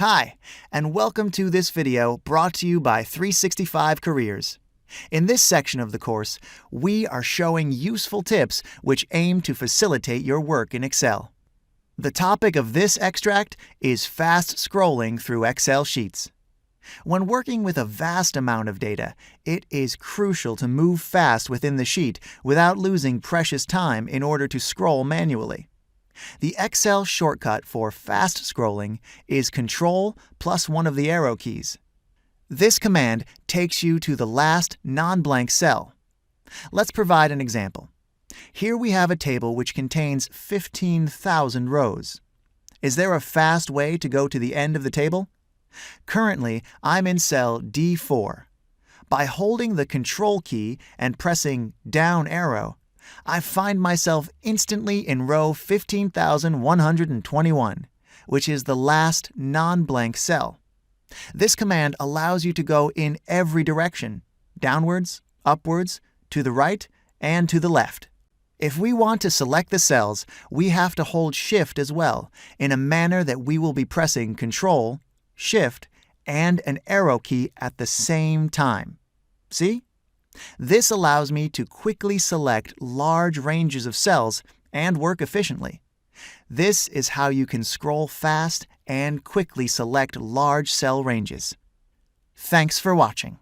Hi, and welcome to this video brought to you by 365 Careers. In this section of the course, we are showing useful tips which aim to facilitate your work in Excel. The topic of this extract is fast scrolling through Excel sheets. When working with a vast amount of data, it is crucial to move fast within the sheet without losing precious time in order to scroll manually. The Excel shortcut for fast scrolling is Control plus one of the arrow keys. This command takes you to the last non-blank cell. Let's provide an example. Here we have a table which contains 15,000 rows. Is there a fast way to go to the end of the table? Currently, I'm in cell D4. By holding the Control key and pressing down arrow, I find myself instantly in row 15,121, which is the last non-blank cell. This command allows you to go in every direction, downwards, upwards, to the right, and to the left. If we want to select the cells, we have to hold Shift as well, in a manner that we will be pressing Control, Shift, and an arrow key at the same time. See? This allows me to quickly select large ranges of cells and work efficiently. This is how you can scroll fast and quickly select large cell ranges. Thanks for watching.